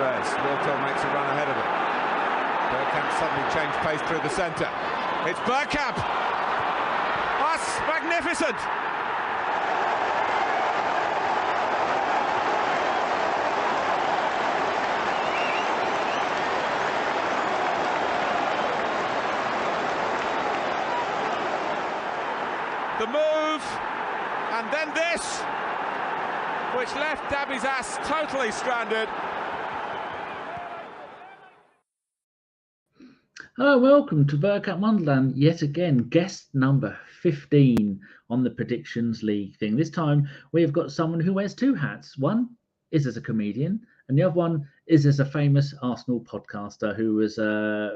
Perez. Wilco makes a run ahead of him. Bergkamp suddenly changed pace through the centre. It's Bergkamp! That's magnificent! The move, and then this, which left Dabi's ass totally stranded. Hello, welcome to Bergkamp Wonderland. Yet again, guest number 15 on the Predictions League thing. This time we've got someone who wears two hats. One is as a comedian, and the other one is as a famous Arsenal podcaster who was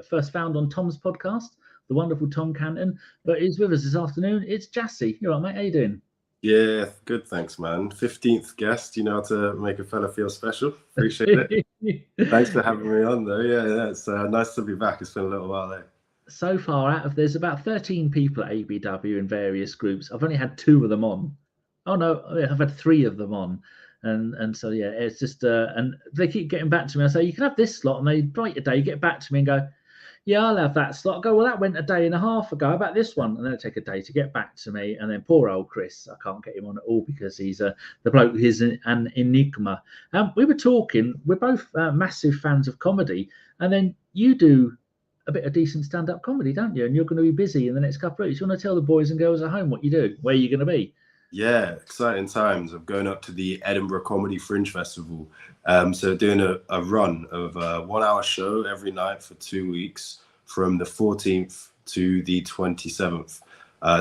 first found on Tom's podcast, the wonderful Tom Canton, but he's with us this afternoon. It's Jasi. You're right, mate. How you doing? Yeah, good, thanks, man. 15th guest, you know how to make a fella feel special. Appreciate it. Thanks for having me on, though. Yeah, it's nice to be back. It's been a little while there. So far out of, there's about 13 people at ABW in various groups. I've only had 2 of them on. Oh, no, I've had 3 of them on. And so, yeah, it's just, and they keep getting back to me. I say, you can have this slot, and they write a day, get back to me and go, yeah, I'll have that slot. I go, well, that went a day and a half ago. How about this one? And then it'll take a day to get back to me. And then poor old Chris, I can't get him on at all because he's the bloke is an enigma. We were talking, we're both massive fans of comedy. And then you do a bit of decent stand-up comedy, don't you? And you're going to be busy in the next couple of weeks. You want to tell the boys and girls at home what you do, where you're going to be? Yeah, exciting times. I'm going up to the Edinburgh Comedy Fringe Festival. So doing a run of a 1-hour show every night for 2 weeks from the 14th to the 27th.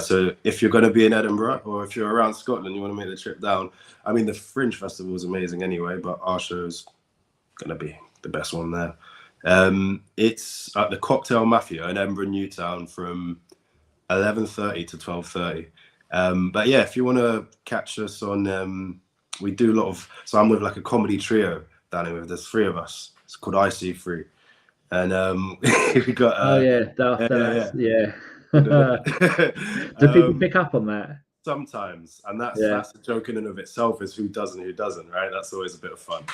So if you're going to be in Edinburgh or if you're around Scotland, you want to make the trip down. I mean, the Fringe Festival is amazing anyway, but our show's going to be the best one there. It's at the Cocktail Mafia in Edinburgh Newtown from 11:30 to 12:30. But yeah, if you want to catch us on, we do a lot of, so I'm with like a comedy trio down here. There's 3 of us. It's called IC3. And we got. Yeah. Do people pick up on that? Sometimes, and that's a joke in and of itself, is who does and who doesn't, right? That's always a bit of fun.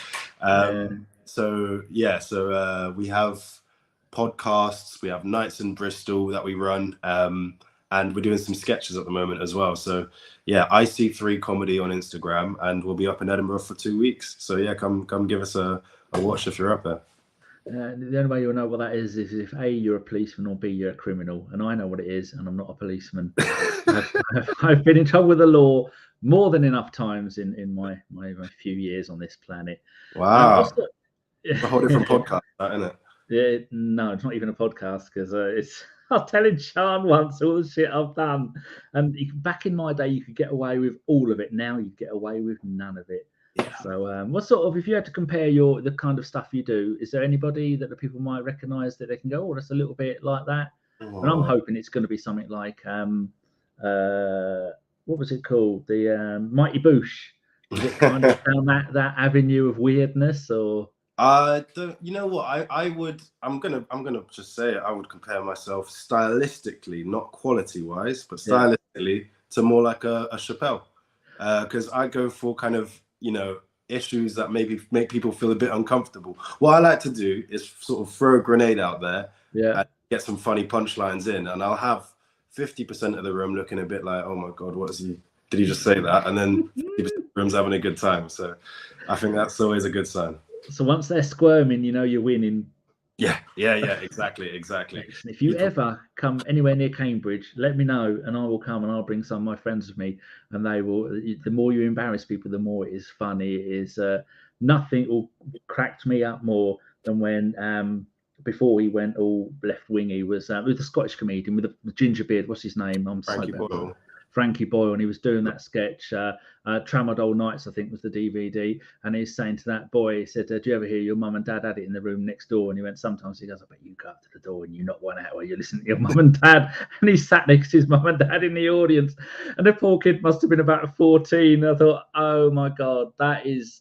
So we have podcasts, we have nights in Bristol that we run. And we're doing some sketches at the moment as well. So yeah, IC3 Comedy on Instagram, and we'll be up in Edinburgh for 2 weeks. So yeah, come give us a watch if you're up there. The only way you'll know what that is if A, you're a policeman, or B, you're a criminal. And I know what it is, and I'm not a policeman. I've been in trouble with the law more than enough times in my few years on this planet. Wow. It's a whole different podcast, isn't it? Yeah, no, it's not even a podcast because it's. I was telling Sean once all the shit I've done, and back in my day, you could get away with all of it. Now you get away with none of it. Yeah. So, what sort of, if you had to compare the kind of stuff you do, is there anybody that the people might recognise that they can go, oh, that's a little bit like that? Oh. And I'm hoping it's going to be something like, what was it called? The Mighty Boosh. Is it kind of down that avenue of weirdness, or? You know what? I'm gonna just say it. I would compare myself stylistically, not quality-wise, but stylistically to more like a Chappelle, because I go for kind of, you know, issues that maybe make people feel a bit uncomfortable. What I like to do is sort of throw a grenade out there, and get some funny punchlines in, and I'll have 50% of the room looking a bit like, oh my god, did he just say that? And then 50% of the room's having a good time. So I think that's always a good sign. So once they're squirming, you know you're winning. Yeah, exactly. If you ever come anywhere near Cambridge, let me know, and I will come, and I'll bring some of my friends with me, and they will. The more you embarrass people, the more it is funny. It is nothing will cracked me up more than when before he went all left wingy was with the Scottish comedian with the ginger beard. What's his name? Frankie Boyle, and he was doing that sketch, Tramadol Nights, I think was the DVD, and he's saying to that boy, he said, do you ever hear your mum and dad had it in the room next door? And he went, sometimes. He goes, I bet you go up to the door and you knock one out while you listen to your mum and dad. And he sat next to his mum and dad in the audience, and the poor kid must have been about 14. I thought, oh my God, that is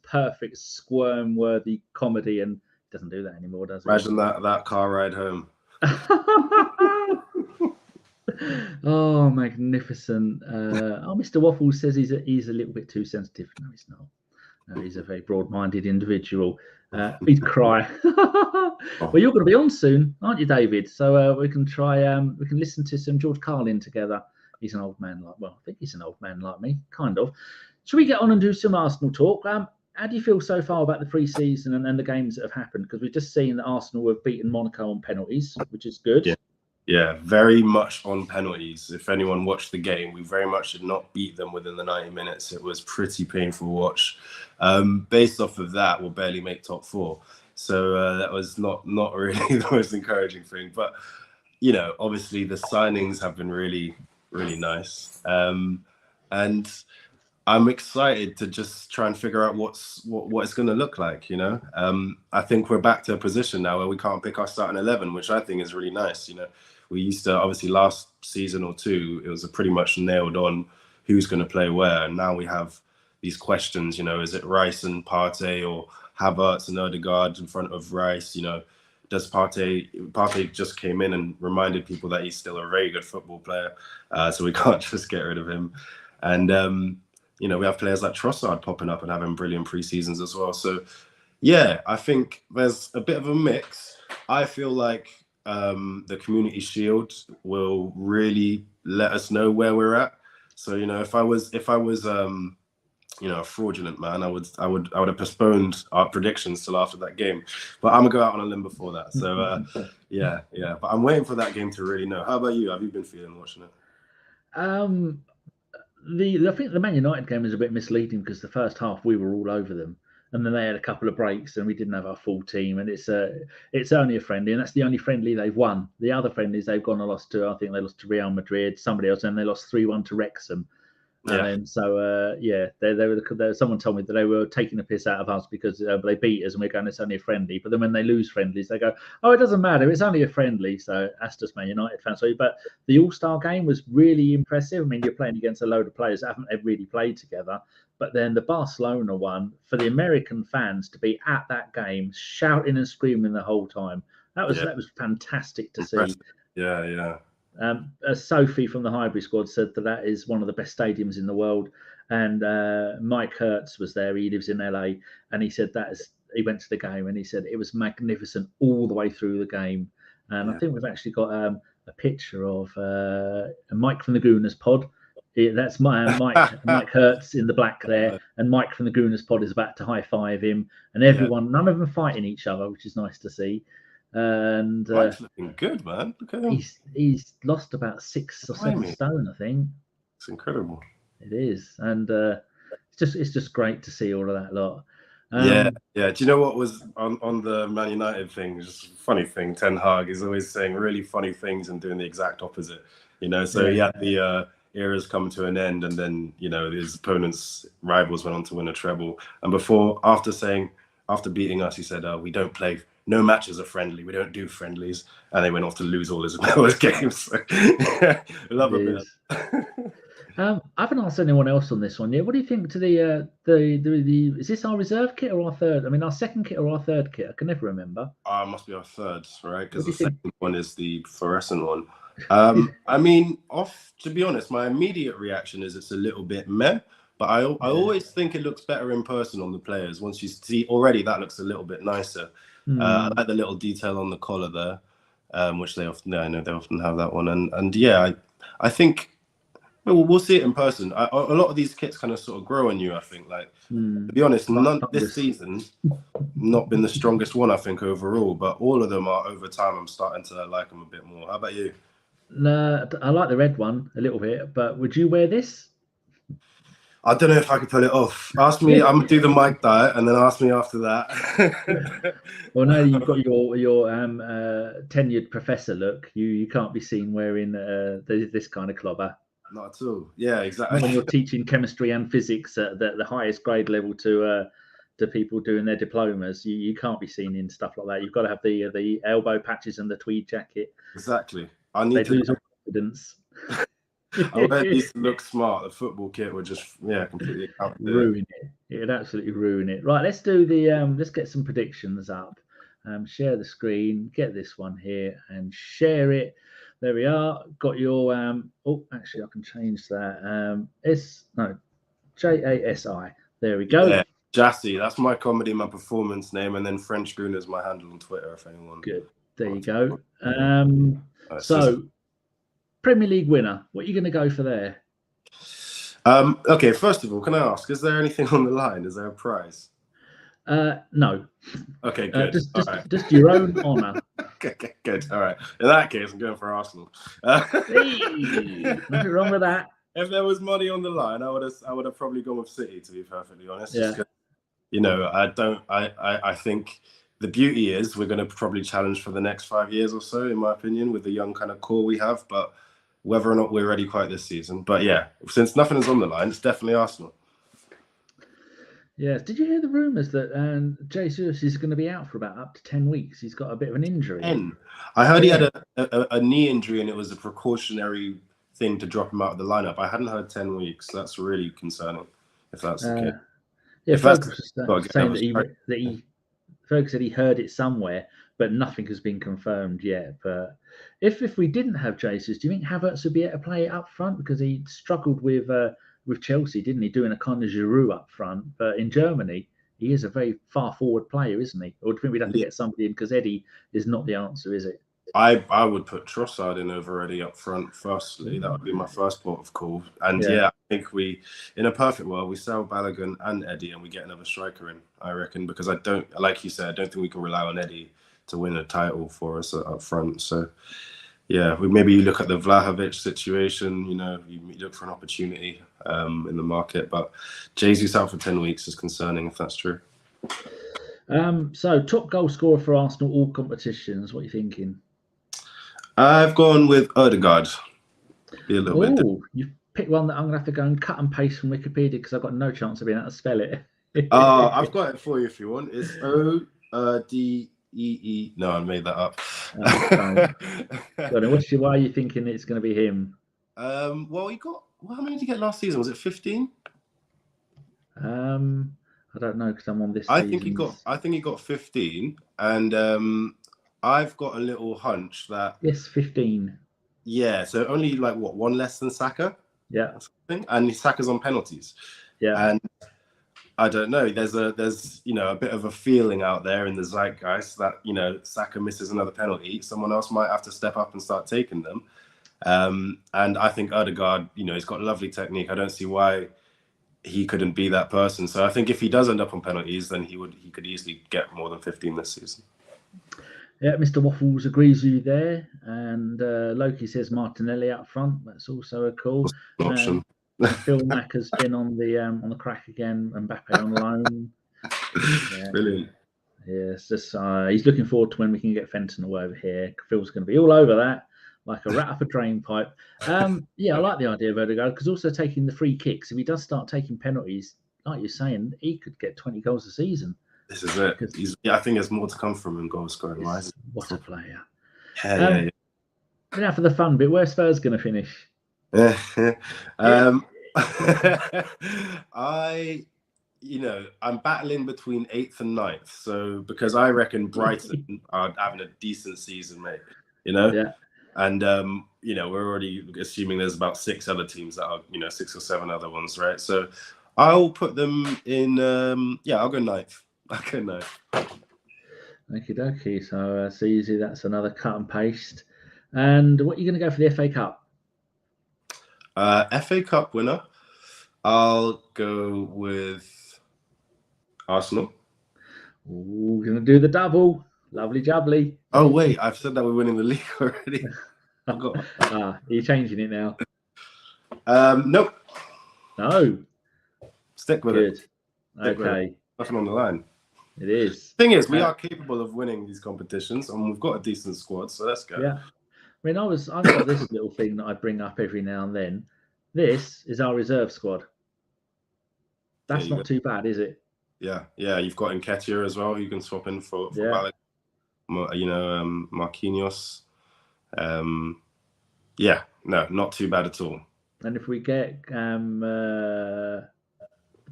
perfect squirm-worthy comedy, and he doesn't do that anymore, does he? Imagine that car ride home. Oh, magnificent. Mr. Waffles says he's a little bit too sensitive. No, he's not. He's a very broad-minded individual. He'd cry. Well, you're going to be on soon, aren't you, David? So we can listen to some George Carlin together. He's an old man I think he's an old man like me, kind of. Should we get on and do some Arsenal talk? How do you feel so far about the pre-season and the games that have happened? Because we've just seen that Arsenal have beaten Monaco on penalties, which is good. Yeah, very much on penalties. If anyone watched the game, we very much did not beat them within the 90 minutes. It was pretty painful to watch. Based off of that, we'll barely make top 4. So that was not really the most encouraging thing. But, obviously the signings have been really, really nice. And I'm excited to just try and figure out what it's going to look like, I think we're back to a position now where we can't pick our starting 11, which I think is really nice. We used to, obviously last season or two, it was a pretty much nailed on who's going to play where. And now we have these questions, is it Rice and Partey or Havertz and Odegaard in front of Rice? Does Partey just came in and reminded people that he's still a very good football player. So we can't just get rid of him. And, we have players like Trossard popping up and having brilliant pre-seasons as well. So, yeah, I think there's a bit of a mix. I feel like the Community Shield will really let us know where we're at. So, if I was a fraudulent man, I would have postponed our predictions till after that game. But I'm gonna go out on a limb before that. So, yeah. But I'm waiting for that game to really know. How about you? Have you been feeling watching it? I think the Man United game was a bit misleading because the first half we were all over them, and then they had a couple of breaks and we didn't have our full team. And it's only a friendly, and that's the only friendly they've won. The other friendlies they've gone and lost to. I think they lost to Real Madrid, somebody else, and they lost 3-1 to Wrexham. Yeah. And so someone told me that they were taking the piss out of us because they beat us and we're going, it's only a friendly. But then when they lose friendlies, they go, oh, it doesn't matter, it's only a friendly. So that's just Man United fans. But the All-Star game was really impressive. I mean, you're playing against a load of players that haven't really played together. But then the Barcelona one, for the American fans to be at that game, shouting and screaming the whole time, that was fantastic to see. Yeah. Sophie from the Highbury squad said that is one of the best stadiums in the world. And Mike Hertz was there. He lives in LA, and he said he went to the game and he said it was magnificent all the way through the game. And I think we've actually got a picture of Mike from the Gooners Pod. That's Mike Hertz in the black there, and Mike from the Gooners Pod is about to high five him, and everyone, none of them fighting each other, which is nice to see. And Mike's looking good, man. Look at him. He's lost about 6 or 7 stone, I think. It's incredible. It is, and it's just great to see all of that lot. Yeah. Do you know what was on the Man United thing? Just a funny thing. Ten Hag is always saying really funny things and doing the exact opposite. So he had the era's come to an end, and then his opponent's rivals went on to win a treble. And after beating us, he said, "We don't play. No matches are friendly. We don't do friendlies." And they went off to lose all his games. So, love a bit. I haven't asked anyone else on this one yet. What do you think to the is this our reserve kit or our third? I mean, our second kit or our third kit? I can never remember. It must be our third, right? Because the second one is the fluorescent one. I mean, to be honest, my immediate reaction is it's a little bit meh. But I always think it looks better in person on the players. Once you see already, that looks a little bit nicer. I like the little detail on the collar there, which they often have that one. And yeah, I think we'll see it in person. A lot of these kits kind of sort of grow on you, I think. Like, to be honest, this season not been the strongest one, I think, overall. But all of them are, over time, I'm starting to like them a bit more. How about you? No, I like the red one a little bit. But would you wear this? I don't know if I could pull it off. Ask me, I'm gonna do the mic diet, and then ask me after that. Well, now you've got your tenured professor look. You can't be seen wearing this kind of clobber. Not at all. Yeah, exactly. When you're teaching chemistry and physics at the highest grade level to people doing their diplomas, you can't be seen in stuff like that. You've got to have the elbow patches and the tweed jacket. Exactly. They lose all confidence. I wear these to look smart. The football kit would just completely ruin it. It'd absolutely ruin it. Right, let's do let's get some predictions up. Share the screen, get this one here and share it. There we are. Got your actually I can change that. Jasi. There we go. Jasi, that's my comedy, my performance name, and then French Goon is my handle on Twitter. If anyone. Good. There you go. So Premier League winner. What are you going to go for there? Okay. First of all, can I ask? Is there anything on the line? Is there a prize? No. Okay, good. Just your own honour. Okay, good. All right. In that case, I'm going for Arsenal. Hey, nothing wrong with that. If there was money on the line, I would have probably gone with City, to be perfectly honest. Yeah. Just 'cause, I think the beauty is we're going to probably challenge for the next 5 years or so, in my opinion, with the young kind of core we have. But whether or not we're ready quite this season. But yeah, since nothing is on the line, it's definitely Arsenal. Yes. Did you hear the rumours that Jasi is going to be out for about up to 10 weeks? He's got a bit of an injury. I heard he had a knee injury and it was a precautionary thing to drop him out of the lineup. I hadn't heard 10 weeks. That's really concerning, if that's the case. Yeah, Fergus was saying that Fergus said he heard it somewhere, but nothing has been confirmed yet. But if we didn't have Jesus, do you think Havertz would be able to play it up front? Because he struggled with Chelsea, didn't he, doing a kind of Giroud up front? But in Germany, he is a very far forward player, isn't he? Or do you think we'd have to get somebody in? Because Eddie is not the answer, is it? I would put Trossard in over Eddie up front. Firstly, that would be my first port of call. And I think in a perfect world, we sell Balogun and Eddie, and we get another striker in. I reckon, because I don't, like you said, I don't think we can rely on Eddie to win a title for us up front. So yeah, maybe you look at the Vlahovic situation. You look for an opportunity in the market, but Jesus out for 10 weeks is concerning if that's true. So top goal scorer for Arsenal, all competitions. What are you thinking? I've gone with Odegaard. Be a little bit. You've picked one that I'm going to have to go and cut and paste from Wikipedia because I've got no chance of being able to spell it. I've got it for you if you want. It's O-D-E-E. No, I made that up. Why are you thinking it's going to be him? Well, how many did he get last season? Was it 15? I don't know because I'm on this. I think he got 15, and I've got a little hunch that 15. Yeah, so only one less than Saka. Yeah, and Saka's on penalties. Yeah, and I don't know. There's a bit of a feeling out there in the zeitgeist that Saka misses another penalty, someone else might have to step up and start taking them. And I think Odegaard, he's got lovely technique. I don't see why he couldn't be that person. So I think if he does end up on penalties, then he could easily get more than 15 this season. Yeah, Mr. Waffles agrees with you there, and Loki says Martinelli up front. That's also a call. Option. Phil Mack has been on the crack again, and Mbappe on loan. Yeah. Brilliant. Yeah, it's just he's looking forward to when we can get Fentanyl over here. Phil's going to be all over that, like a rat up a drain pipe. Yeah, I like the idea of Odegaard because also taking the free kicks. If he does start taking penalties, like you're saying, he could get 20 goals a season. This is it. I think there's more to come from him goal scoring wise. What a player! Yeah. Now for the fun bit, where's Spurs going to finish? I'm battling between 8th and 9th. So because I reckon Brighton are having a decent season, mate. Yeah. And we're already assuming there's about 6 other teams that are 6 or 7 other ones, right? So I'll put them in. I'll go 9th. Okay, no. Okie dokie. So it's easy. That's another cut and paste. And what are you going to go for the FA Cup? FA Cup winner. I'll go with Arsenal. Ooh, going to do the double. Lovely jubbly. Oh, wait. I've said that we're winning the league already. Are you changing it now? Nope. No. Stick with it. Okay. Nothing on the line. It is. Thing is, we are capable of winning these competitions, and we've got a decent squad, so let's go. Yeah. I mean, I've got this little thing that I bring up every now and then. This is our reserve squad. That's not too bad, is it? Yeah. You've got Nketiah as well. You can swap in for Balak, Marquinhos. Not too bad at all. And if we get the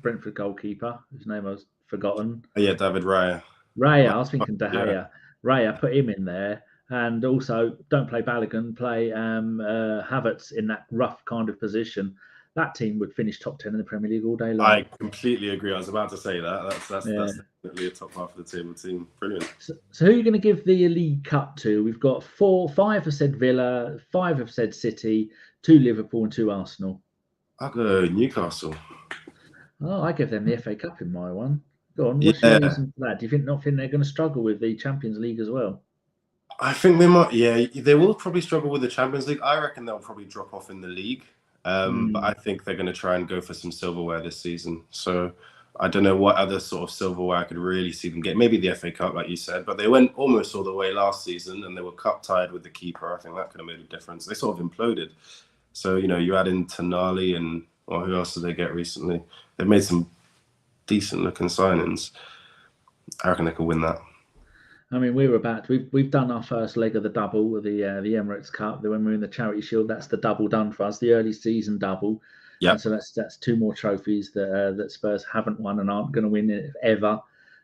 Brentford goalkeeper, whose name I was forgotten. David Raya. I was thinking De Gea. Yeah. Raya, put him in there. And also, don't play Balogun, play Havertz in that rough kind of position. that team would finish top 10 in the Premier League all day long. I completely agree. I was about to say that. That's definitely a top half of the table team. Brilliant. So who are you going to give the League Cup to? We've got 5 have said Villa, 5 have said City, 2 Liverpool and 2 Arsenal. I'll go Newcastle. Oh, I give them the FA Cup in my one. Go on, what's your reason for that? Do you think they're going to struggle with the Champions League as well? I think they might. Yeah, they will probably struggle with the Champions League. I reckon they'll probably drop off in the league. But I think they're going to try and go for some silverware this season. So I don't know what other sort of silverware I could really see them get. Maybe the FA Cup, like you said, but they went almost all the way last season and they were cup tied with the keeper. I think that could have made a difference. They sort of imploded. So, you add in Tonali and who else did they get recently? They've made some decent looking signings. I reckon they could win that. I mean, we've done our first leg of the double, the Emirates Cup. When we're in the Charity Shield, that's the double done for us, the early season double. Yeah. So that's 2 more trophies that Spurs haven't won and aren't going to win it ever.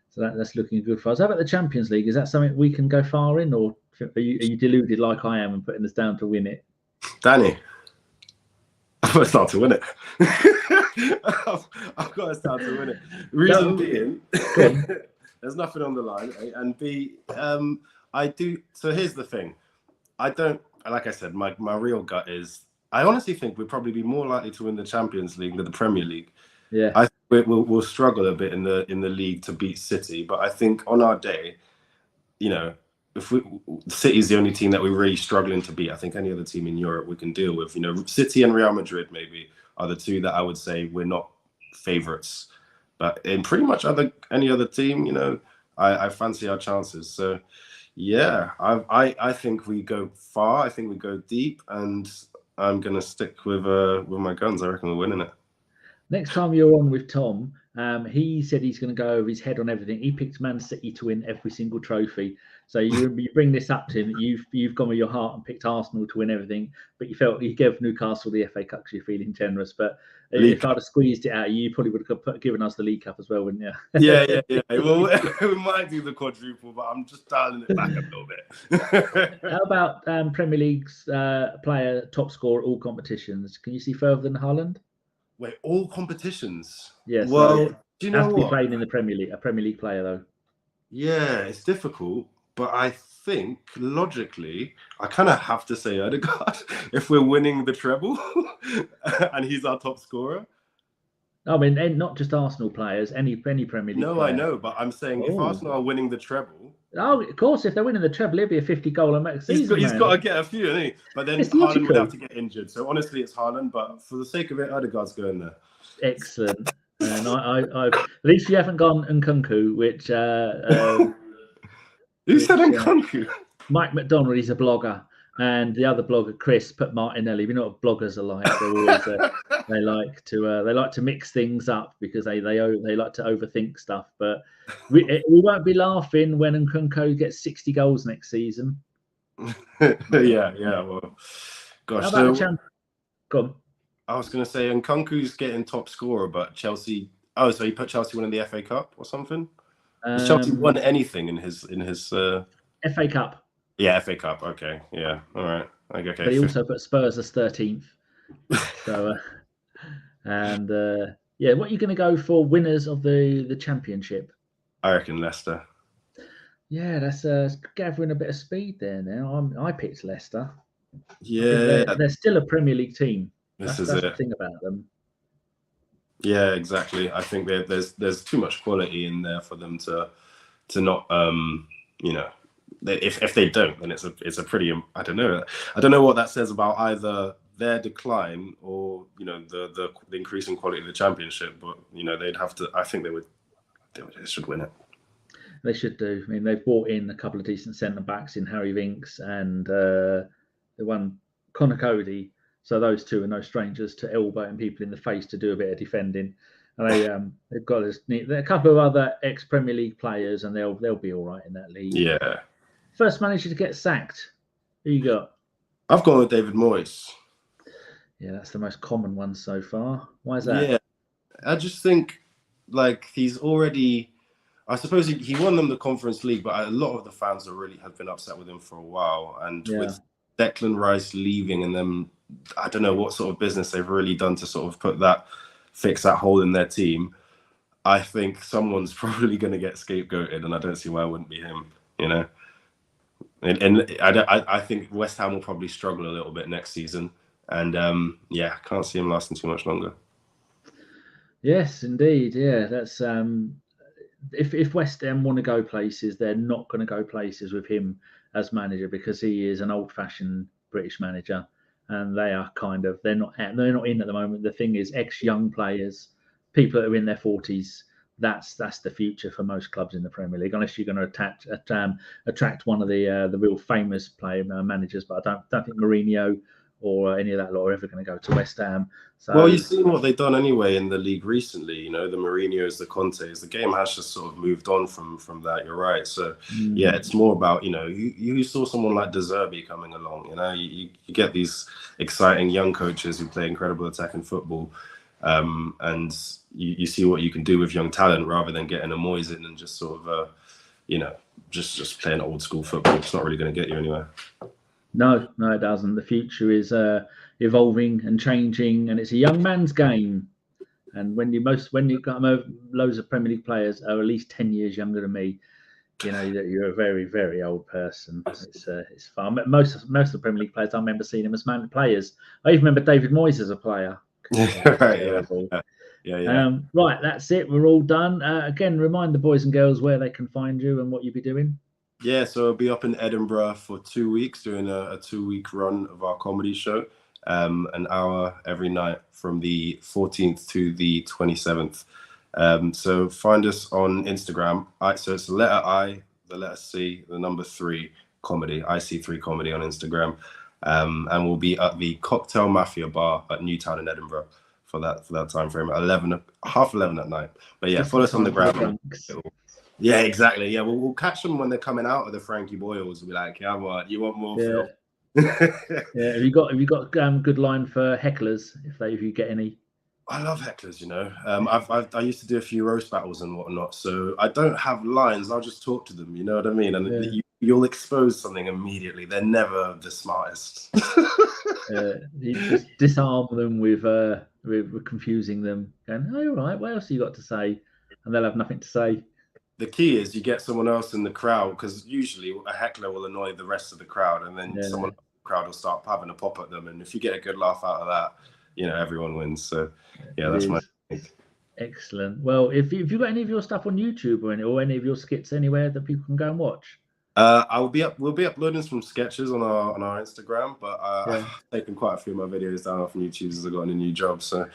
So that's looking good for us. How about the Champions League? Is that something we can go far in, or are you deluded like I am and putting us down to win it? Danny, I've got us down to win it. I've got us down to win it. Reason being. There's nothing on the line, A, and B, I do. So here's the thing. I don't, like I said, my real gut is, I honestly think we'd probably be more likely to win the Champions League than the Premier League. Yeah. I think we'll struggle a bit in the league to beat City, but I think on our day, if City's the only team that we're really struggling to beat. I think any other team in Europe we can deal with. City and Real Madrid maybe are the 2 that I would say we're not favourites. But in pretty much any other team, I fancy our chances. So, yeah, I think we go far. I think we go deep, and I'm gonna stick with my guns. I reckon we're winning it. Next time you're on with Tom, he said he's going to go over his head on everything. He picked Man City to win every single trophy. So you bring this up to him. You've gone with your heart and picked Arsenal to win everything, but you felt you gave Newcastle the FA Cup because you're feeling generous. But if I'd have squeezed it out, you probably would have given us the League Cup as well, wouldn't you? Yeah. Well, we might do the quadruple, but I'm just dialing it back a little bit. How about Premier League's player top scorer at all competitions? Can you see further than Haaland? Wait, all competitions? Yes. Well, do you know what? Has to be playing in the Premier League, a Premier League player though. Yeah, it's difficult, but I think logically, I kind of have to say Odegaard if we're winning the treble, and he's our top scorer. I mean, and not just Arsenal players, any Premier League. No, player. I know, but I'm saying if Arsenal are winning the treble. Oh, of course, if they're winning the treble, it'll be a 50-goal a season. He's got to get a few, hasn't he? But then Haaland would have to get injured. So honestly, it's Haaland. But for the sake of it, Odegaard's going there. Excellent. And I at least you haven't gone Nkunku, which. Who said Nkunku? Mike McDonald, he's a blogger. And the other blogger, Chris, put Martinelli. You know what bloggers are like. They're always they like to mix things up because they like to overthink stuff. But we won't be laughing when Nkunku gets 60 goals next season. Yeah. Well, gosh. How about go on. I was going to say Nkunku's getting top scorer, but Chelsea. Oh, so he put Chelsea winning the FA Cup or something? Has Chelsea won anything in his FA Cup? Yeah, FA Cup. Okay, yeah, all right. Okay. But he also put Spurs as 13th. So, what are you going to go for winners of the Championship? I reckon Leicester. Yeah, that's gathering a bit of speed there now. I picked Leicester. Yeah, they're still a Premier League team. That's the thing about them. Yeah, exactly. I think there's too much quality in there for them to not if they don't, then it's a pretty I don't know what that says about either their decline or the increasing quality of the Championship, but they'd have to. I think they should win it. They should do. I mean, they've brought in a couple of decent centre backs in Harry Winks and the one Connor Cody. So those two are no strangers to elbowing people in the face to do a bit of defending. And they've got a couple of other ex-Premier League players, and they'll be all right in that league. Yeah. First manager to get sacked. Who you got? I've gone with David Moyes. Yeah, that's the most common one so far. Why is that? Yeah, I just think he's already. I suppose he won them the Conference League, but a lot of the fans have been upset with him for a while. And with Declan Rice leaving and them I don't know what sort of business they've really done to sort of fix that hole in their team. I think someone's probably going to get scapegoated, and I don't see why it wouldn't be him, you know. And I think West Ham will probably struggle a little bit next season, and I can't see him lasting too much longer. Yes, indeed. Yeah, that's if West Ham want to go places, they're not going to go places with him as manager, because he is an old-fashioned British manager, and they are they're not in at the moment. The thing is, ex-young players, people that are in their 40s, that's the future for most clubs in the Premier League, unless you're going to attract one of the real famous managers. But I don't think Mourinho or any of that lot are ever going to go to West Ham. So, well, you've seen what they've done anyway in the league recently. You know, the Mourinhos, the Contes. The game has just sort of moved on from that. You're right. So yeah, it's more about, you know, you saw someone like De Zerbi coming along. You know, you get these exciting young coaches who play incredible attacking football, and you see what you can do with young talent rather than getting a Moyes in and just sort of just playing old school football. It's not really going to get you anywhere. No, it doesn't. The future is evolving and changing, and it's a young man's game. And when you've got loads of Premier League players are at least 10 years younger than me, you know that you're a very, very old person. It's fun. Most of the Premier League players, I remember seeing them as players. I even remember David Moyes as a player. Yeah. Right, that's it. We're all done. Again, remind the boys and girls where they can find you and what you'll be doing. Yeah, so I'll be up in Edinburgh for 2 weeks doing a 2-week run of our comedy show, an hour every night from the 14th to the 27th. So find us on Instagram. So it's the letter I, the letter C, the number 3 comedy, IC3 comedy on Instagram. And we'll be at the Cocktail Mafia bar at Newtown in Edinburgh for that time frame at 11 at night. But yeah, follow us on the ground. Yeah, exactly. Yeah, we'll catch them when they're coming out of the Frankie Boyles. We'll be like, "Yeah, what? You want more film?" Yeah. Have you got good line for hecklers if you get any? I love hecklers. You know, I used to do a few roast battles and whatnot, so I don't have lines. I'll just talk to them. You know what I mean? And you'll expose something immediately. They're never the smartest. You just disarm them with confusing them. Going, "Oh, all right. What else have you got to say?" And they'll have nothing to say. The key is you get someone else in the crowd, because usually a heckler will annoy the rest of the crowd, and then someone in the crowd will start having a pop at them. And if you get a good laugh out of that, you know, everyone wins. So yeah, that's my thing. Excellent. Well, if you've got any of your stuff on YouTube or any of your skits anywhere that people can go and watch. We'll be uploading some sketches on our Instagram, but I've taken quite a few of my videos down off YouTube as I got a new job. So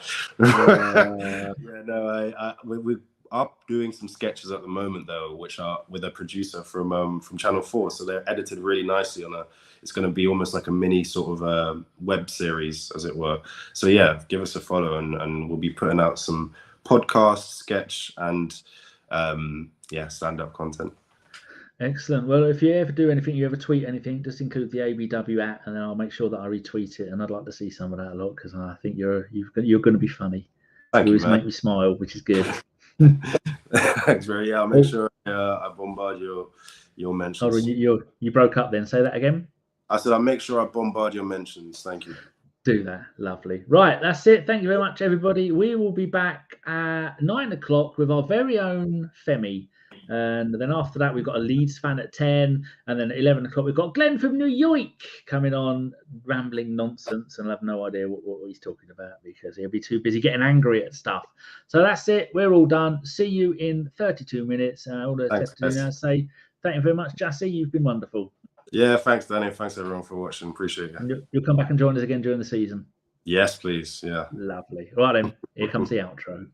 we up doing some sketches at the moment though, which are with a producer from Channel 4, so they're edited really nicely it's going to be almost like a mini sort of web series, as it were. So yeah, give us a follow, and we'll be putting out some podcast, sketch, and stand-up content. Excellent. Well, if you ever do anything, you ever tweet anything, just include the ABW @ and then I'll make sure that I retweet it. And I'd like to see some of that a lot, because I think you're going to be funny. Thank you, man. Make me smile, which is good. Thanks, Ray. Yeah, I'll make sure I bombard your mentions. Hold on, you broke up then. Say that again. I said I'll make sure I bombard your mentions. Thank you. Do that. Lovely. Right, that's it. Thank you very much, everybody. We will be back at 9 o'clock with our very own Femi. And then after that, we've got a Leeds fan at 10. And then at 11 o'clock, we've got Glenn from New York coming on, rambling nonsense. And I'll have no idea what he's talking about, because he'll be too busy getting angry at stuff. So that's it. We're all done. See you in 32 minutes. All the tests to do now say thank you very much, Jasi. You've been wonderful. Yeah, thanks, Danny. Thanks, everyone, for watching. Appreciate it. And you'll come back and join us again during the season. Yes, please. Yeah. Lovely. Right then, here comes the outro.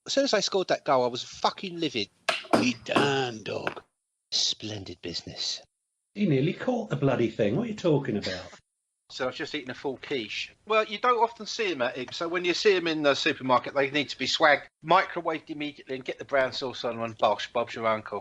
As soon as I scored that goal, I was fucking livid. You damn dog. Splendid business. He nearly caught the bloody thing. What are you talking about? So I've just eaten a full quiche. Well, you don't often see them at it. So when you see them in the supermarket, they need to be swagged, microwaved immediately, and get the brown sauce on and bosh, Bob's your uncle.